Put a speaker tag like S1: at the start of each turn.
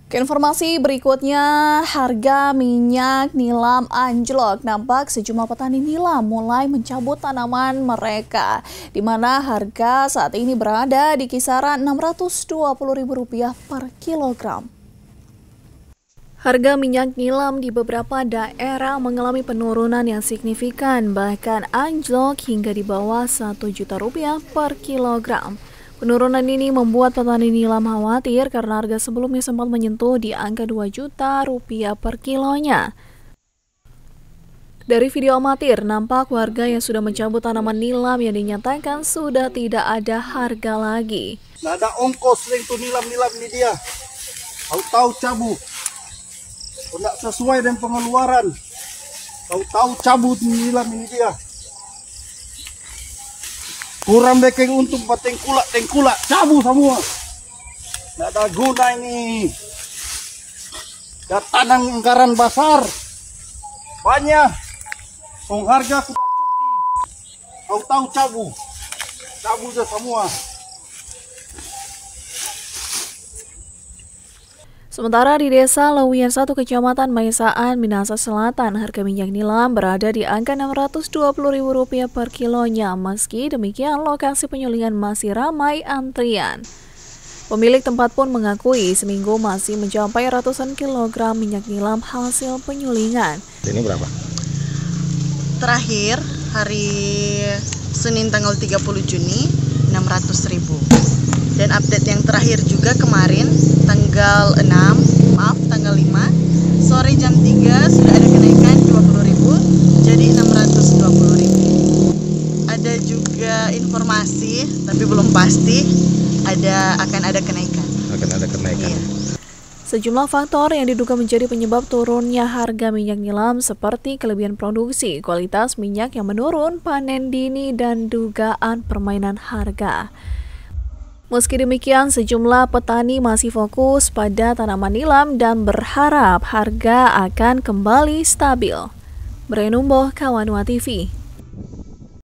S1: Ke informasi berikutnya, harga minyak nilam anjlok. Nampak sejumlah petani nilam mulai mencabut tanaman mereka, di mana harga saat ini berada di kisaran Rp620.000 per kilogram. Harga minyak nilam di beberapa daerah mengalami penurunan yang signifikan, bahkan anjlok hingga di bawah Rp1 juta per kilogram. Penurunan ini membuat petani nilam khawatir karena harga sebelumnya sempat menyentuh di angka Rp2 juta per kilonya. Dari video amatir, nampak warga yang sudah mencabut tanaman nilam yang dinyatakan sudah tidak ada harga lagi.
S2: Nggak ada ongkos untuk nilam-nilam ini dia. Tahu-tahu cabut. Tidak sesuai dengan pengeluaran. Tahu-tahu cabut nilam ini dia. Kurang bekeng untuk buat tengkulak, cabut semua. Nggak ada guna ini. Ya tanang anggaran besar. Banyak. Harga sudah cukup. Tahu-tahu cabut. Cabut semua.
S1: Sementara di Desa Lewian 1 Kecamatan Maisaan, Minahasa Selatan, harga minyak nilam berada di angka Rp620.000 per kilonya. Meski demikian, lokasi penyulingan masih ramai antrian. Pemilik tempat pun mengakui seminggu masih mencapai ratusan kilogram minyak nilam hasil penyulingan.
S3: Ini berapa?
S4: Terakhir hari Senin tanggal 30 Juni 600.000. Dan update yang terakhir juga kemarin tanggal 5 sore jam 3 sudah ada kenaikan 20.000 jadi 620.000. Ada juga informasi tapi belum pasti akan ada kenaikan.
S3: Akan ada kenaikan.
S4: Iya.
S1: Sejumlah faktor yang diduga menjadi penyebab turunnya harga minyak nilam seperti kelebihan produksi, kualitas minyak yang menurun, panen dini, dan dugaan permainan harga. Meski demikian, sejumlah petani masih fokus pada tanaman nilam dan berharap harga akan kembali stabil. Brenumboh, Kawanua TV.